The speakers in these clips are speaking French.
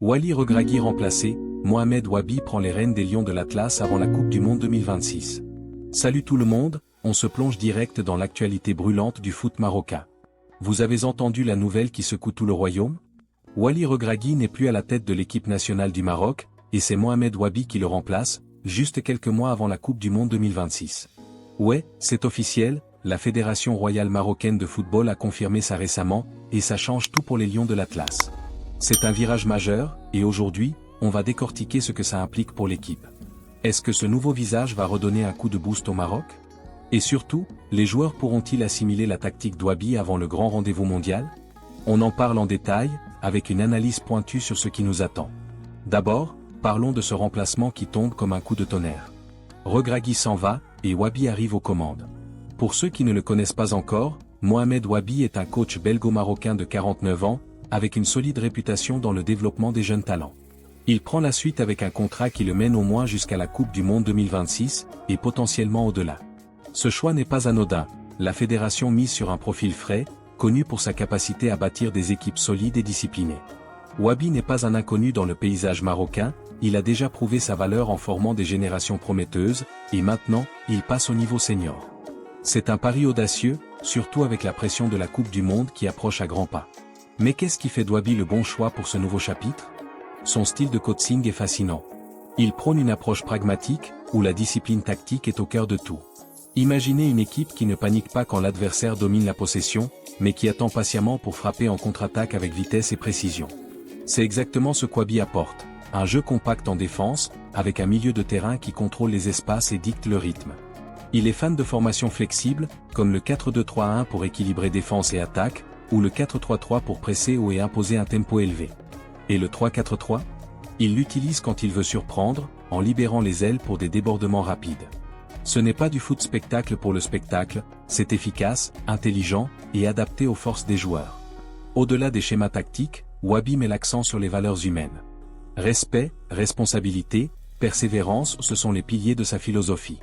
Wally Regragui remplacé, Mohamed Wabi prend les rênes des Lions de l'Atlas avant la Coupe du Monde 2026. Salut tout le monde, on se plonge direct dans l'actualité brûlante du foot marocain. Vous avez entendu la nouvelle qui secoue tout le royaume? Wally Regragui n'est plus à la tête de l'équipe nationale du Maroc, et c'est Mohamed Wabi qui le remplace, juste quelques mois avant la Coupe du Monde 2026. Ouais, c'est officiel, la Fédération royale marocaine de football a confirmé ça récemment, et ça change tout pour les Lions de l'Atlas. C'est un virage majeur, et aujourd'hui, on va décortiquer ce que ça implique pour l'équipe. Est-ce que ce nouveau visage va redonner un coup de boost au Maroc? Et surtout, les joueurs pourront-ils assimiler la tactique d'Wabi avant le grand rendez-vous mondial? On en parle en détail, avec une analyse pointue sur ce qui nous attend. D'abord, parlons de ce remplacement qui tombe comme un coup de tonnerre. Regragui s'en va, et Wabi arrive aux commandes. Pour ceux qui ne le connaissent pas encore, Mohamed Wabi est un coach belgo-marocain de 49 ans, avec une solide réputation dans le développement des jeunes talents. Il prend la suite avec un contrat qui le mène au moins jusqu'à la Coupe du Monde 2026, et potentiellement au-delà. Ce choix n'est pas anodin, la fédération mise sur un profil frais, connu pour sa capacité à bâtir des équipes solides et disciplinées. Wabi n'est pas un inconnu dans le paysage marocain, il a déjà prouvé sa valeur en formant des générations prometteuses, et maintenant, il passe au niveau senior. C'est un pari audacieux, surtout avec la pression de la Coupe du Monde qui approche à grands pas. Mais qu'est-ce qui fait d'Wabi le bon choix pour ce nouveau chapitre? Son style de coaching est fascinant. Il prône une approche pragmatique, où la discipline tactique est au cœur de tout. Imaginez une équipe qui ne panique pas quand l'adversaire domine la possession, mais qui attend patiemment pour frapper en contre-attaque avec vitesse et précision. C'est exactement ce qu'Wabi apporte, un jeu compact en défense, avec un milieu de terrain qui contrôle les espaces et dicte le rythme. Il est fan de formations flexibles, comme le 4-2-3-1 pour équilibrer défense et attaque, ou le 4-3-3 pour presser haut et imposer un tempo élevé. Et le 3-4-3? Il l'utilise quand il veut surprendre, en libérant les ailes pour des débordements rapides. Ce n'est pas du foot spectacle pour le spectacle, c'est efficace, intelligent, et adapté aux forces des joueurs. Au-delà des schémas tactiques, Wabi met l'accent sur les valeurs humaines. Respect, responsabilité, persévérance, ce sont les piliers de sa philosophie.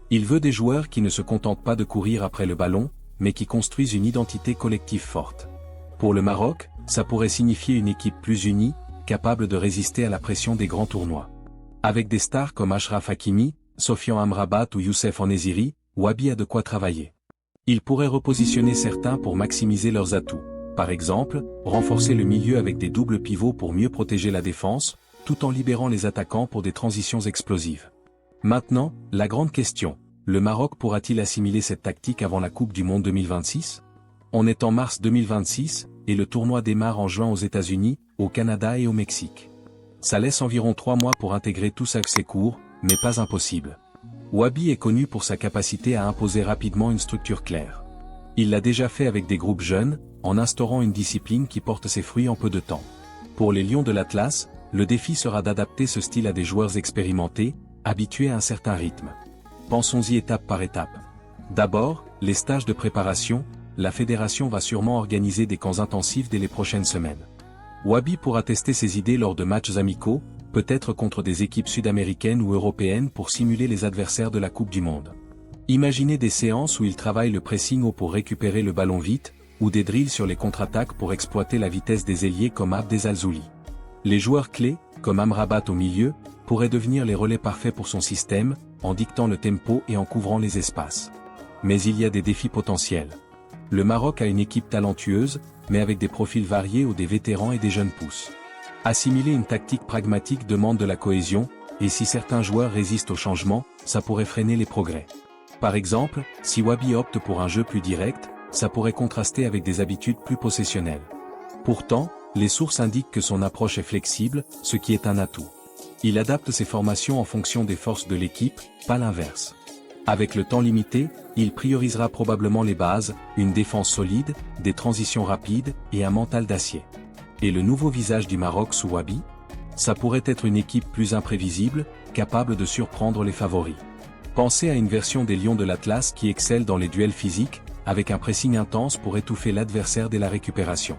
Il veut des joueurs qui ne se contentent pas de courir après le ballon, mais qui construisent une identité collective forte. Pour le Maroc, ça pourrait signifier une équipe plus unie, capable de résister à la pression des grands tournois. Avec des stars comme Achraf Hakimi, Sofiane Amrabat ou Youssef En-Nesyri, Wabi a de quoi travailler. Il pourrait repositionner certains pour maximiser leurs atouts. Par exemple, renforcer le milieu avec des doubles pivots pour mieux protéger la défense, tout en libérant les attaquants pour des transitions explosives. Maintenant, la grande question, le Maroc pourra-t-il assimiler cette tactique avant la Coupe du Monde 2026? On est en mars 2026, et le tournoi démarre en juin aux États-Unis, au Canada et au Mexique. Ça laisse environ 3 mois pour intégrer tout ça, c'est court, mais pas impossible. Wabi est connu pour sa capacité à imposer rapidement une structure claire. Il l'a déjà fait avec des groupes jeunes, en instaurant une discipline qui porte ses fruits en peu de temps. Pour les Lions de l'Atlas, le défi sera d'adapter ce style à des joueurs expérimentés, habitués à un certain rythme. Pensons-y étape par étape. D'abord, les stages de préparation, la fédération va sûrement organiser des camps intensifs dès les prochaines semaines. Wabi pourra tester ses idées lors de matchs amicaux, peut-être contre des équipes sud-américaines ou européennes pour simuler les adversaires de la Coupe du Monde. Imaginez des séances où il travaille le pressing haut pour récupérer le ballon vite, ou des drills sur les contre-attaques pour exploiter la vitesse des ailiers comme Abdel Alzouli. Les joueurs clés, comme Amrabat au milieu, pourraient devenir les relais parfaits pour son système, en dictant le tempo et en couvrant les espaces. Mais il y a des défis potentiels. Le Maroc a une équipe talentueuse, mais avec des profils variés ou des vétérans et des jeunes pousses. Assimiler une tactique pragmatique demande de la cohésion, et si certains joueurs résistent au changement, ça pourrait freiner les progrès. Par exemple, si Wabi opte pour un jeu plus direct, ça pourrait contraster avec des habitudes plus possessionnelles. Pourtant, les sources indiquent que son approche est flexible, ce qui est un atout. Il adapte ses formations en fonction des forces de l'équipe, pas l'inverse. Avec le temps limité, il priorisera probablement les bases, une défense solide, des transitions rapides, et un mental d'acier. Et le nouveau visage du Maroc sous Wabi? Ça pourrait être une équipe plus imprévisible, capable de surprendre les favoris. Pensez à une version des Lions de l'Atlas qui excelle dans les duels physiques, avec un pressing intense pour étouffer l'adversaire dès la récupération.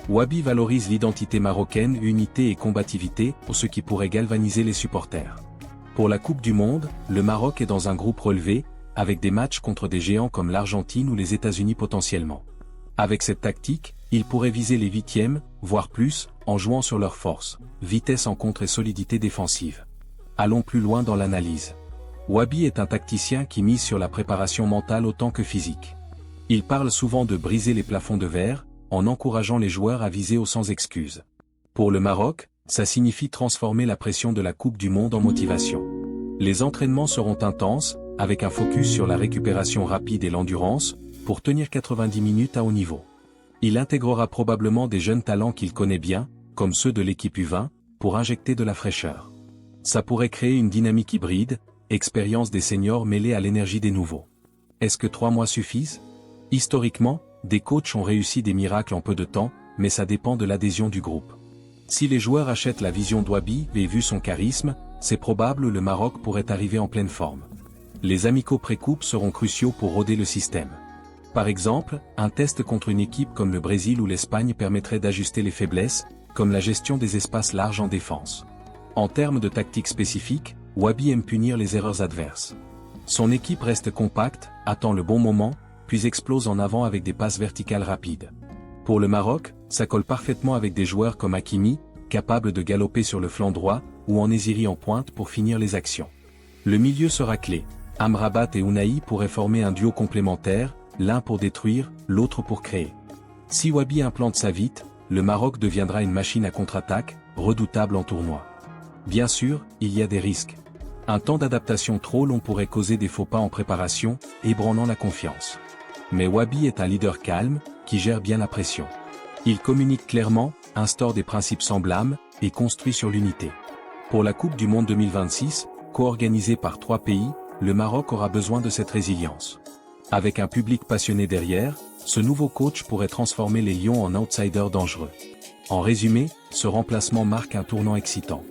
Wabi valorise l'identité marocaine, unité et combativité, pour ce qui pourrait galvaniser les supporters. Pour la Coupe du Monde, le Maroc est dans un groupe relevé, avec des matchs contre des géants comme l'Argentine ou les États-Unis potentiellement. Avec cette tactique, Ils pourraient viser les 8e, voire plus, en jouant sur leur force, vitesse en contre et solidité défensive. Allons plus loin dans l'analyse. Wabi est un tacticien qui mise sur la préparation mentale autant que physique. Il parle souvent de briser les plafonds de verre, en encourageant les joueurs à viser au sans excuse. Pour le Maroc, ça signifie transformer la pression de la Coupe du Monde en motivation. Les entraînements seront intenses, avec un focus sur la récupération rapide et l'endurance, pour tenir 90 minutes à haut niveau. Il intégrera probablement des jeunes talents qu'il connaît bien, comme ceux de l'équipe U20, pour injecter de la fraîcheur. Ça pourrait créer une dynamique hybride, expérience des seniors mêlée à l'énergie des nouveaux. Est-ce que 3 mois suffisent? Historiquement, des coachs ont réussi des miracles en peu de temps, mais ça dépend de l'adhésion du groupe. Si les joueurs achètent la vision d'Wabi et vu son charisme, c'est probable le Maroc pourrait arriver en pleine forme. Les amicaux pré-coupe seront cruciaux pour roder le système. Par exemple, un test contre une équipe comme le Brésil ou l'Espagne permettrait d'ajuster les faiblesses, comme la gestion des espaces larges en défense. En termes de tactique spécifique, Wabi aime punir les erreurs adverses. Son équipe reste compacte, attend le bon moment, puis explose en avant avec des passes verticales rapides. Pour le Maroc, ça colle parfaitement avec des joueurs comme Hakimi, capables de galoper sur le flanc droit, ou Enesiri en pointe pour finir les actions. Le milieu sera clé. Amrabat et Ounahi pourraient former un duo complémentaire, l'un pour détruire, l'autre pour créer. Si Wabi implante ça vite, le Maroc deviendra une machine à contre-attaque, redoutable en tournoi. Bien sûr, il y a des risques. Un temps d'adaptation trop long pourrait causer des faux pas en préparation, ébranlant la confiance. Mais Wabi est un leader calme, qui gère bien la pression. Il communique clairement, instaure des principes semblables, et construit sur l'unité. Pour la Coupe du Monde 2026, co-organisée par 3 pays, le Maroc aura besoin de cette résilience. Avec un public passionné derrière, ce nouveau coach pourrait transformer les Lions en outsiders dangereux. En résumé, ce remplacement marque un tournant excitant.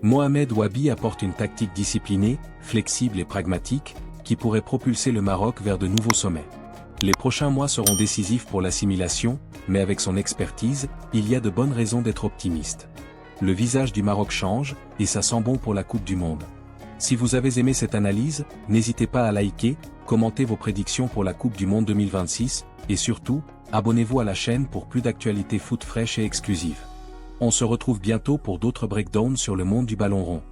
Mohamed Wabi apporte une tactique disciplinée, flexible et pragmatique, qui pourrait propulser le Maroc vers de nouveaux sommets. Les prochains mois seront décisifs pour l'assimilation, mais avec son expertise, il y a de bonnes raisons d'être optimiste. Le visage du Maroc change, et ça sent bon pour la Coupe du Monde. Si vous avez aimé cette analyse, n'hésitez pas à liker, commenter vos prédictions pour la Coupe du Monde 2026, et surtout, abonnez-vous à la chaîne pour plus d'actualités foot fraîches et exclusives. On se retrouve bientôt pour d'autres breakdowns sur le monde du ballon rond.